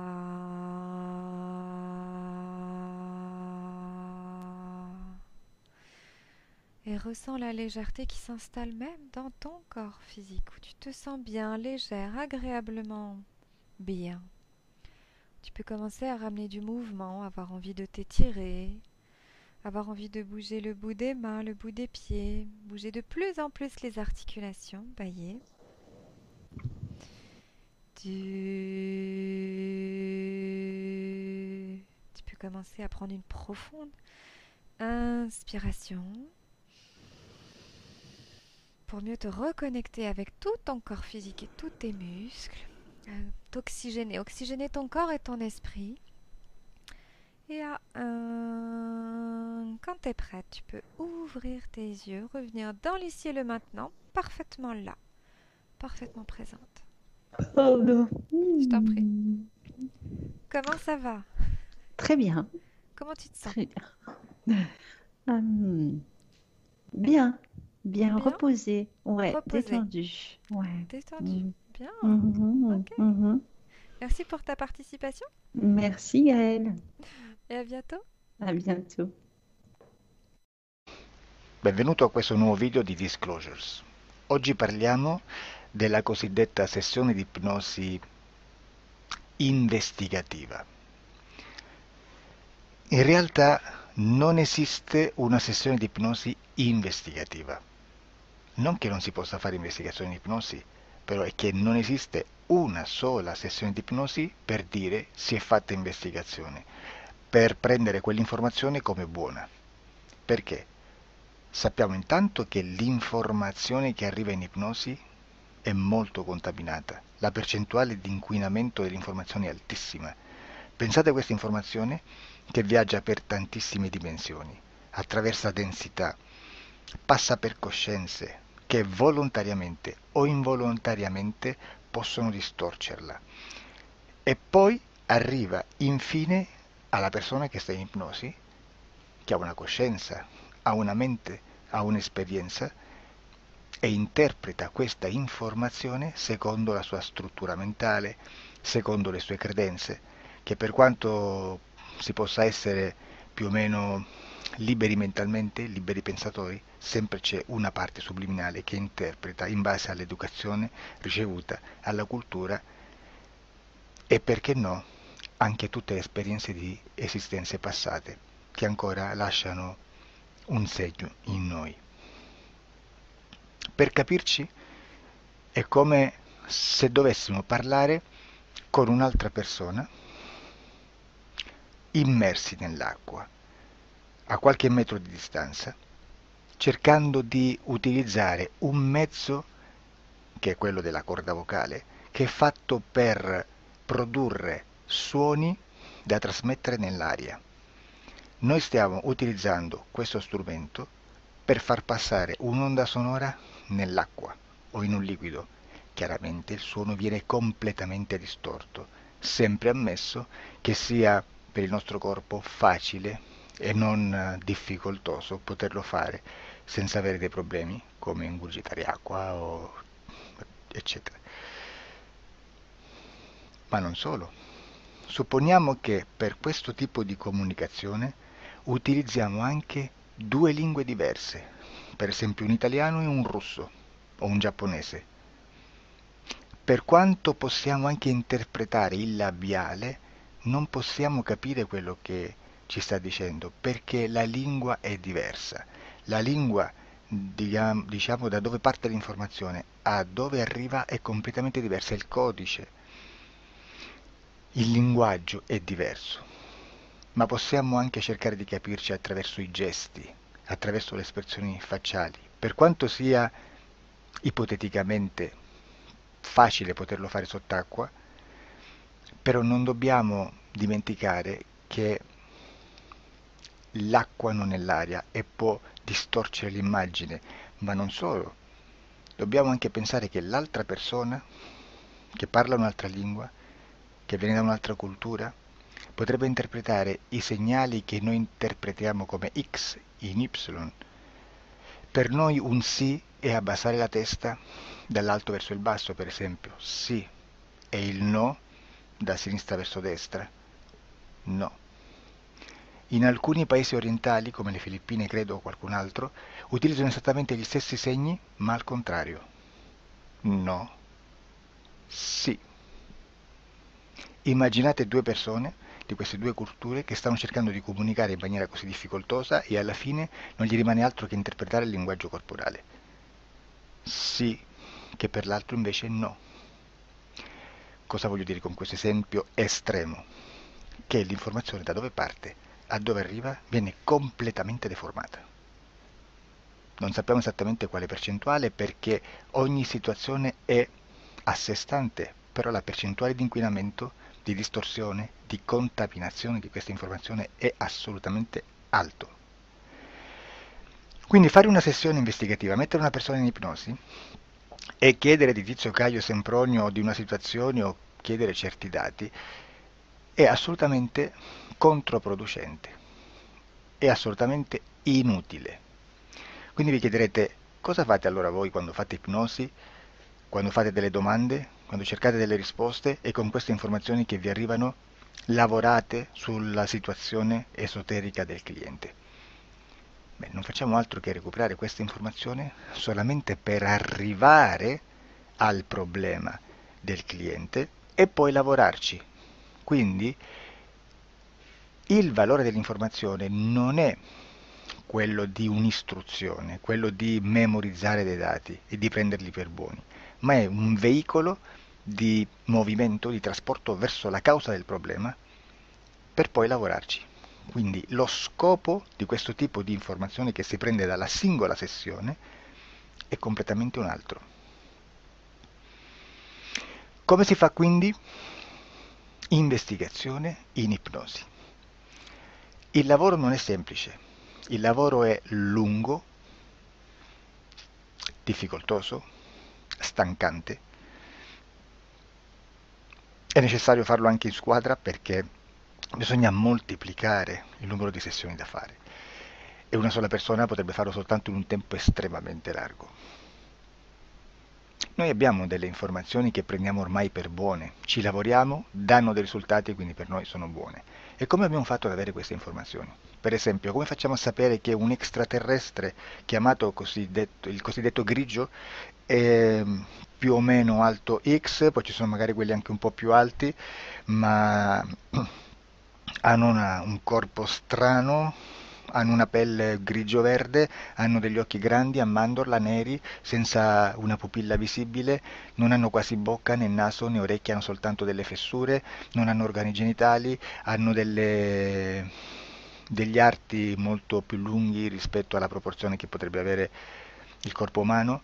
Et ressens la légèreté qui s'installe même dans ton corps physique, où tu te sens bien, légère, agréablement bien. Tu peux commencer à ramener du mouvement, avoir envie de t'étirer, avoir envie de bouger le bout des mains, le bout des pieds, bouger de plus en plus les articulations, bailler. Tu peux commencer à prendre une profonde inspiration pour mieux te reconnecter avec tout ton corps physique et tous tes muscles, oxygéner ton corps et ton esprit. Et à 1, quand tu es prête, tu peux ouvrir tes yeux, revenir dans l'ici et le maintenant, parfaitement là, parfaitement présente. Pardon. Je t'en prie. Comment ça va? Très bien. Comment tu te sens? Très bien. Hum, bien. Bien Bien? reposé. Ouais, Reposé? détendu. Ouais. Détendu? Mm. Bien. Mhm, Ok. mhm. Merci pour ta participation Merci Gaëlle. et à bientôt. À bientôt. Benvenuto a questo nuovo video di Disclosures. Oggi parliamo della cosiddetta sessione di ipnosi investigativa. In realtà non esiste una sessione di ipnosi investigativa. Non che non si possa fare investigazione di ipnosi, però è che non esiste una sola sessione di ipnosi per dire si è fatta investigazione, per prendere quell'informazione come buona. Perché? Sappiamo intanto che l'informazione che arriva in ipnosi è molto contaminata, la percentuale di inquinamento dell'informazione è altissima. Pensate a questa informazione che viaggia per tantissime dimensioni, attraversa densità, passa per coscienze che volontariamente o involontariamente possono distorcerla e poi arriva infine alla persona che sta in ipnosi, che ha una coscienza, ha una mente, ha un'esperienza e interpreta questa informazione secondo la sua struttura mentale, secondo le sue credenze, che per quanto si possa essere più o meno liberi mentalmente, liberi pensatori, sempre c'è una parte subliminale che interpreta in base all'educazione ricevuta, alla cultura e perché no, anche tutte le esperienze di esistenze passate che ancora lasciano un segno in noi. Per capirci, è come se dovessimo parlare con un'altra persona immersi nell'acqua. a qualche metro di distanza, cercando di utilizzare un mezzo, che è quello della corda vocale, che è fatto per produrre suoni da trasmettere nell'aria. Noi stiamo utilizzando questo strumento per far passare un'onda sonora nell'acqua o in un liquido. Chiaramente il suono viene completamente distorto, sempre ammesso che sia per il nostro corpo facile e non difficoltoso poterlo fare senza avere dei problemi come ingurgitare acqua o eccetera. Ma non solo. Supponiamo che per questo tipo di comunicazione utilizziamo anche due lingue diverse, per esempio un italiano e un russo o un giapponese. Per quanto possiamo anche interpretare il labiale, non possiamo capire quello che ci sta dicendo, perché la lingua è diversa. La lingua, diciamo, da dove parte l'informazione a dove arriva è completamente diversa, il codice, il linguaggio è diverso, ma possiamo anche cercare di capirci attraverso i gesti, attraverso le espressioni facciali. Per quanto sia ipoteticamente facile poterlo fare sott'acqua, però non dobbiamo dimenticare che l'acqua non è l'aria e può distorcere l'immagine, ma non solo. Dobbiamo anche pensare che l'altra persona, che parla un'altra lingua, che viene da un'altra cultura, potrebbe interpretare i segnali che noi interpretiamo come X in Y. Per noi un sì è abbassare la testa dall'alto verso il basso, per esempio, sì, e il no da sinistra verso destra, no. In alcuni paesi orientali, come le Filippine credo o qualcun altro, utilizzano esattamente gli stessi segni, ma al contrario. No, sì. Immaginate due persone di queste due culture che stanno cercando di comunicare in maniera così difficoltosa e alla fine non gli rimane altro che interpretare il linguaggio corporale. Sì, che per l'altro invece no. Cosa voglio dire con questo esempio estremo? Che l'informazione da dove parte a dove arriva viene completamente deformata. Non sappiamo esattamente quale percentuale perché ogni situazione è a sé stante, però la percentuale di inquinamento, di distorsione, di contaminazione di questa informazione è assolutamente alto. Quindi fare una sessione investigativa, mettere una persona in ipnosi e chiedere di Tizio Caio Sempronio di una situazione o chiedere certi dati è assolutamente controproducente, è assolutamente inutile. Quindi vi chiederete cosa fate allora voi quando fate ipnosi, quando fate delle domande, quando cercate delle risposte e con queste informazioni che vi arrivano lavorate sulla situazione esoterica del cliente. Beh, non facciamo altro che recuperare questa informazione solamente per arrivare al problema del cliente e poi lavorarci. Quindi il valore dell'informazione non è quello di un'istruzione, quello di memorizzare dei dati e di prenderli per buoni, ma è un veicolo di movimento, di trasporto verso la causa del problema per poi lavorarci. Quindi lo scopo di questo tipo di informazione che si prende dalla singola sessione è completamente un altro. Come si fa quindi? Investigazione in ipnosi. Il lavoro non è semplice, il lavoro è lungo, difficoltoso, stancante. È necessario farlo anche in squadra perché bisogna moltiplicare il numero di sessioni da fare e una sola persona potrebbe farlo soltanto in un tempo estremamente largo. Noi abbiamo delle informazioni che prendiamo ormai per buone, ci lavoriamo, danno dei risultati e quindi per noi sono buone. E come abbiamo fatto ad avere queste informazioni? Per esempio, come facciamo a sapere che un extraterrestre chiamato il cosiddetto grigio è più o meno alto X, poi ci sono magari quelli anche un po' più alti, ma hanno un corpo strano, hanno una pelle grigio-verde, hanno degli occhi grandi a mandorla, neri, senza una pupilla visibile, non hanno quasi bocca né naso né orecchie, hanno soltanto delle fessure, non hanno organi genitali, hanno degli arti molto più lunghi rispetto alla proporzione che potrebbe avere il corpo umano,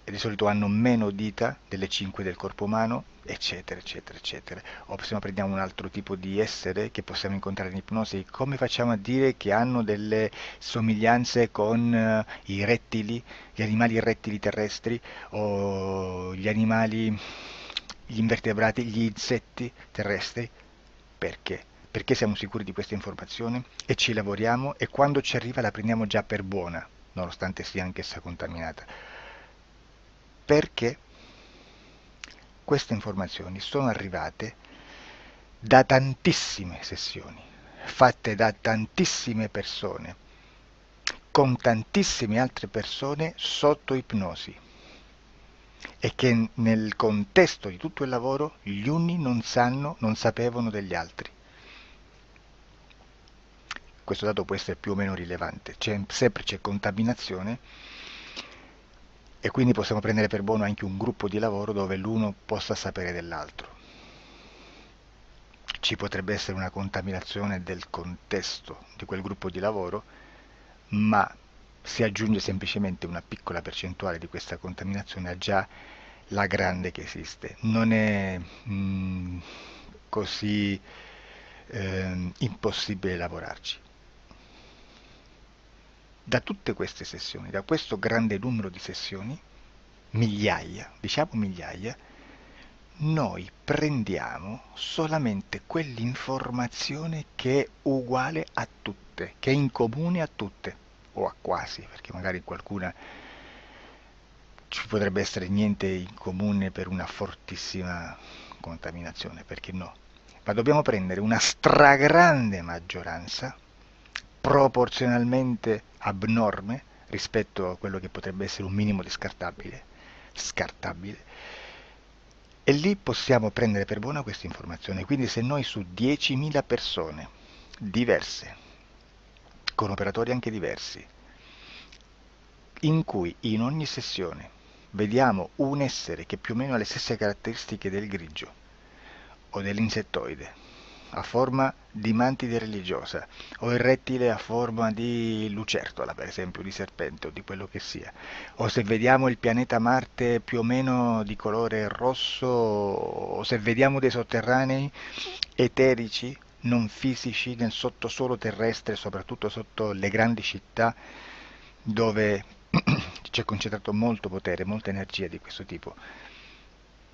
e di solito hanno meno dita delle 5 del corpo umano, eccetera, eccetera, eccetera. O se no prendiamo un altro tipo di essere che possiamo incontrare in ipnosi, come facciamo a dire che hanno delle somiglianze con i rettili, gli animali rettili terrestri, o gli invertebrati, gli insetti terrestri? Perché? Perché siamo sicuri di questa informazione e ci lavoriamo, e quando ci arriva la prendiamo già per buona, nonostante sia anch'essa contaminata. Perché queste informazioni sono arrivate da tantissime sessioni, fatte da tantissime persone, con tantissime altre persone sotto ipnosi, e che nel contesto di tutto il lavoro gli uni non sapevano degli altri. Questo dato può essere più o meno rilevante, sempre c'è contaminazione, e quindi possiamo prendere per buono anche un gruppo di lavoro dove l'uno possa sapere dell'altro. Ci potrebbe essere una contaminazione del contesto di quel gruppo di lavoro, ma si aggiunge semplicemente una piccola percentuale di questa contaminazione a già la grande che esiste. Non è così impossibile lavorarci. Da tutte queste sessioni, da questo grande numero di sessioni, migliaia, diciamo migliaia, noi prendiamo solamente quell'informazione che è uguale a tutte, che è in comune a tutte, o a quasi, perché magari qualcuna ci potrebbe essere niente in comune per una fortissima contaminazione, perché no? Ma dobbiamo prendere una stragrande maggioranza, proporzionalmente abnorme rispetto a quello che potrebbe essere un minimo di scartabile, e lì possiamo prendere per buona questa informazione. Quindi se noi su 10.000 persone diverse, con operatori anche diversi, in cui in ogni sessione vediamo un essere che più o meno ha le stesse caratteristiche del grigio o dell'insettoide, a forma di mantide religiosa, o il rettile a forma di lucertola, per esempio, di serpente o di quello che sia, o se vediamo il pianeta Marte più o meno di colore rosso, o se vediamo dei sotterranei eterici, non fisici, nel sottosuolo terrestre, soprattutto sotto le grandi città, dove c'è concentrato molto potere, molta energia di questo tipo,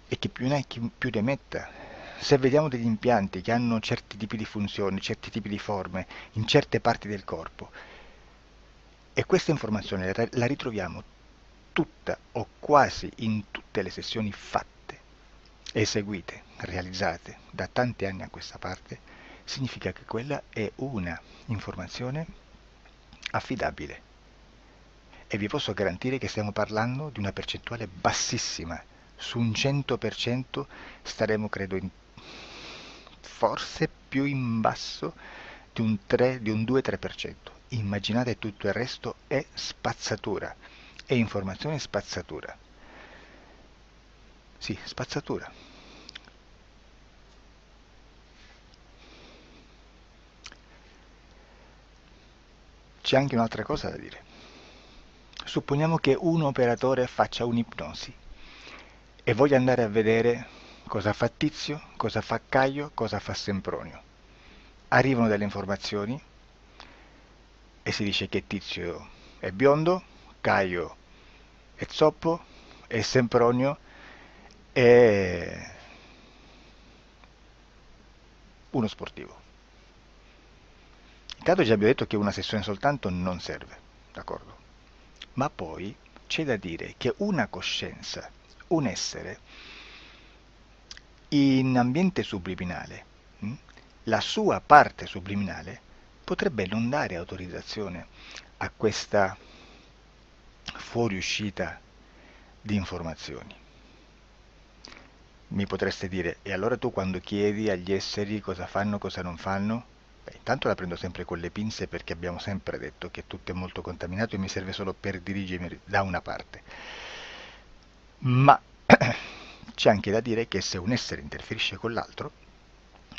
e che più ne hai più ne metta. Se vediamo degli impianti che hanno certi tipi di funzioni, certi tipi di forme in certe parti del corpo, e questa informazione la ritroviamo tutta o quasi in tutte le sessioni fatte, eseguite, realizzate da tanti anni a questa parte, significa che quella è una informazione affidabile. E vi posso garantire che stiamo parlando di una percentuale bassissima. Su un 100% staremo, credo, forse più in basso di un 3, di un 2-3%. Immaginate, tutto il resto è spazzatura, è informazione spazzatura. Sì, spazzatura. C'è anche un'altra cosa da dire. Supponiamo che un operatore faccia un'ipnosi e voglia andare a vedere cosa fa Tizio, cosa fa Caio, cosa fa Sempronio. Arrivano delle informazioni e si dice che Tizio è biondo, Caio è zoppo e Sempronio è uno sportivo. Intanto già abbiamo detto che una sessione soltanto non serve, d'accordo? Ma poi c'è da dire che una coscienza, un essere, in ambiente subliminale, la sua parte subliminale potrebbe non dare autorizzazione a questa fuoriuscita di informazioni. Mi potreste dire, e allora tu quando chiedi agli esseri cosa fanno, cosa non fanno? Beh, intanto la prendo sempre con le pinze, perché abbiamo sempre detto che tutto è molto contaminato e mi serve solo per dirigermi da una parte. Ma c'è anche da dire che se un essere interferisce con l'altro,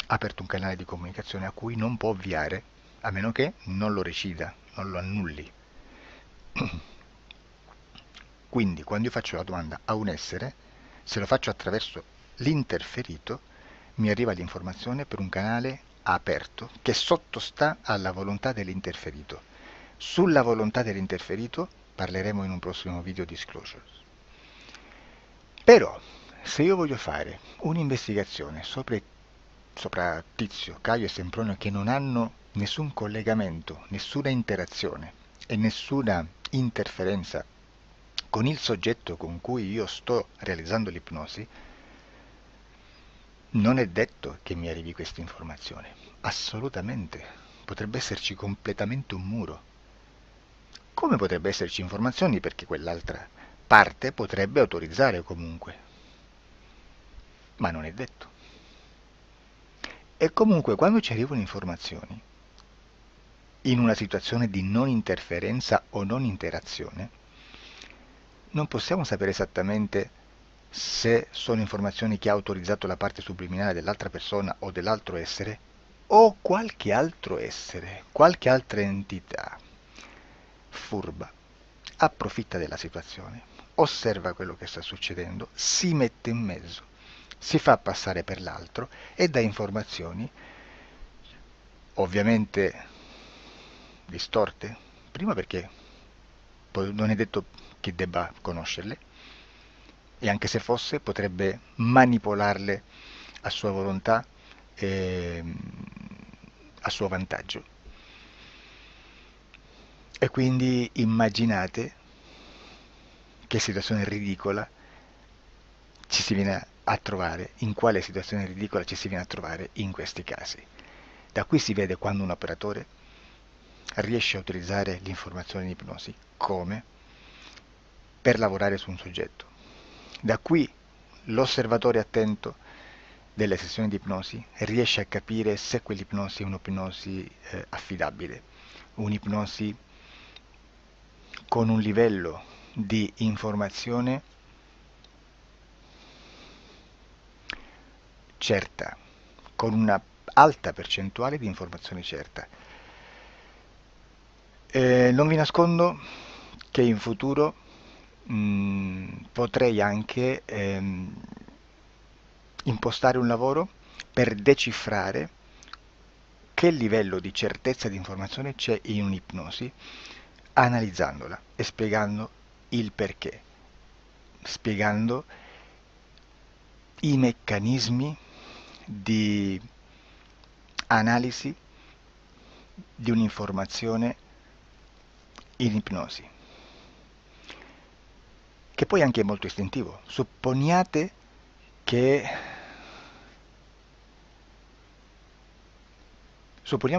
ha aperto un canale di comunicazione a cui non può ovviare a meno che non lo recida, non lo annulli. Quindi quando io faccio la domanda a un essere, se lo faccio attraverso l'interferito, mi arriva l'informazione per un canale aperto che sottostà alla volontà dell'interferito. Sulla volontà dell'interferito parleremo in un prossimo video disclosures. Però, se io voglio fare un'investigazione sopra Tizio, Caio e Sempronio che non hanno nessun collegamento, nessuna interazione e nessuna interferenza con il soggetto con cui io sto realizzando l'ipnosi, non è detto che mi arrivi questa informazione. Assolutamente. Potrebbe esserci completamente un muro. Come potrebbe esserci informazioni perché quell'altra parte potrebbe autorizzare comunque. Ma non è detto. E comunque quando ci arrivano informazioni, in una situazione di non interferenza o non interazione, non possiamo sapere esattamente se sono informazioni che ha autorizzato la parte subliminale dell'altra persona o dell'altro essere, o qualche altro essere, qualche altra entità furba, approfitta della situazione, osserva quello che sta succedendo, si mette in mezzo, si fa passare per l'altro e dà informazioni, ovviamente distorte, prima perché poi non è detto che debba conoscerle, e anche se fosse potrebbe manipolarle a sua volontà e a suo vantaggio. E quindi immaginate che situazione ridicola ci si viene a trovare, in quale situazione ridicola ci si viene a trovare in questi casi. Da qui si vede quando un operatore riesce a utilizzare l'informazione in ipnosi come per lavorare su un soggetto. Da qui l'osservatore attento delle sessioni di ipnosi riesce a capire se quell'ipnosi è un'ipnosi affidabile, un'ipnosi con un livello di informazione certa, con una alta percentuale di informazione certa. Non vi nascondo che in futuro potrei anche impostare un lavoro per decifrare che livello di certezza di informazione c'è in un'ipnosi, analizzandola e spiegando il perché, spiegando i meccanismi di analisi di un'informazione in ipnosi, che poi anche è molto istintivo. Supponiamo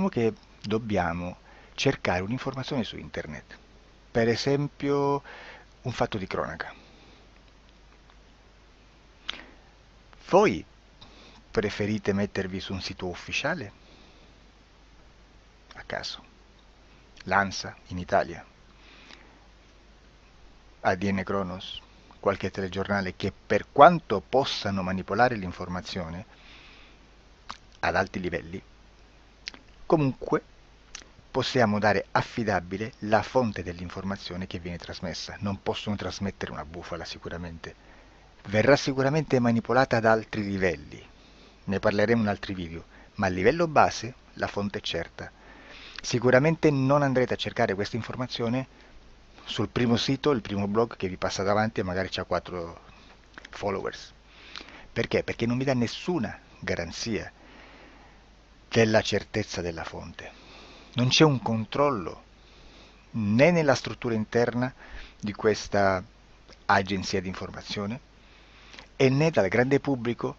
che dobbiamo cercare un'informazione su internet, per esempio un fatto di cronaca. Voi preferite mettervi su un sito ufficiale? A caso. L'ANSA in Italia, ADN Kronos, qualche telegiornale che per quanto possano manipolare l'informazione ad alti livelli, comunque possiamo dare affidabile la fonte dell'informazione che viene trasmessa. Non possono trasmettere una bufala sicuramente. Verrà sicuramente manipolata ad altri livelli. Ne parleremo in altri video, ma a livello base la fonte è certa. Sicuramente non andrete a cercare questa informazione sul primo sito, il primo blog che vi passa davanti e magari ha 4 followers. Perché? Perché non vi dà nessuna garanzia della certezza della fonte. Non c'è un controllo né nella struttura interna di questa agenzia di informazione e né dal grande pubblico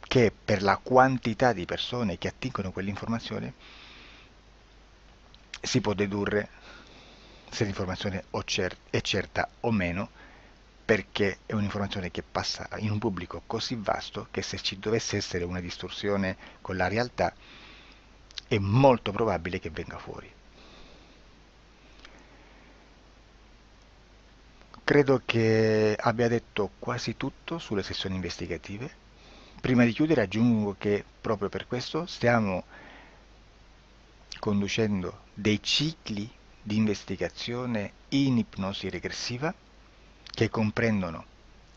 che per la quantità di persone che attingono quell'informazione si può dedurre se l'informazione è certa o meno, perché è un'informazione che passa in un pubblico così vasto che se ci dovesse essere una distorsione con la realtà è molto probabile che venga fuori. Credo che abbia detto quasi tutto sulle sessioni investigative. Prima di chiudere aggiungo che proprio per questo stiamo conducendo dei cicli di investigazione in ipnosi regressiva che comprendono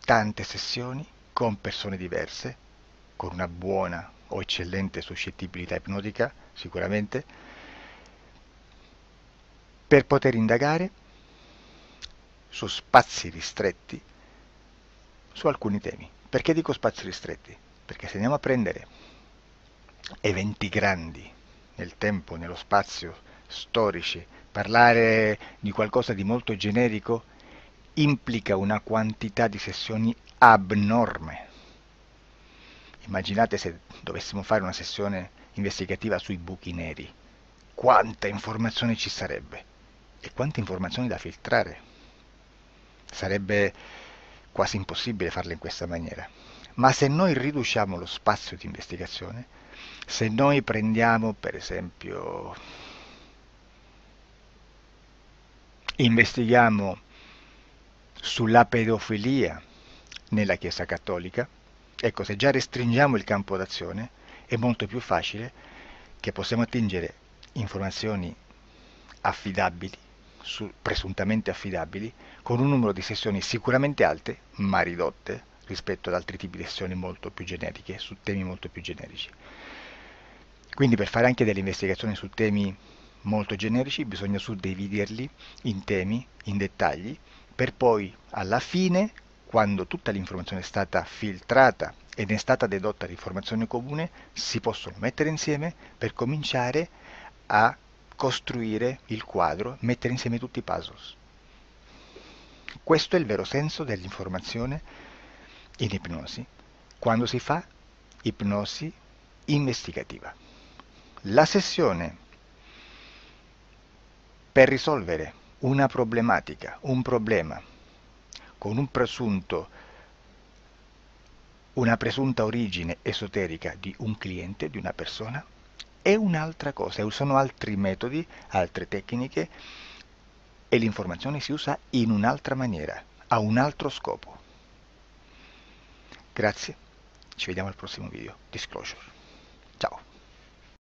tante sessioni con persone diverse, con una buona o eccellente suscettibilità ipnotica, sicuramente, per poter indagare su spazi ristretti su alcuni temi. Perché dico spazi ristretti? Perché se andiamo a prendere eventi grandi nel tempo, nello spazio, storici, parlare di qualcosa di molto generico implica una quantità di sessioni abnorme. Immaginate se dovessimo fare una sessione investigativa sui buchi neri, quanta informazione ci sarebbe e quante informazioni da filtrare. Sarebbe quasi impossibile farlo in questa maniera. Ma se noi riduciamo lo spazio di investigazione, se noi prendiamo per esempio, investighiamo sulla pedofilia nella Chiesa Cattolica, ecco, se già restringiamo il campo d'azione, è molto più facile che possiamo attingere informazioni affidabili, presuntamente affidabili, con un numero di sessioni sicuramente alte, ma ridotte rispetto ad altri tipi di sessioni molto più generiche, su temi molto più generici. Quindi per fare anche delle investigazioni su temi molto generici bisogna suddividerli in temi, in dettagli, per poi alla fine, quando tutta l'informazione è stata filtrata ed è stata dedotta l'informazione comune, si possono mettere insieme per cominciare a costruire il quadro, mettere insieme tutti i puzzles. Questo è il vero senso dell'informazione in ipnosi, quando si fa ipnosi investigativa. La sessione per risolvere una problematica, un problema, con una presunta origine esoterica di un cliente, di una persona, è un'altra cosa, sono altri metodi, altre tecniche e l'informazione si usa in un'altra maniera, ha un altro scopo. Grazie, ci vediamo al prossimo video. Disclosure. Ciao.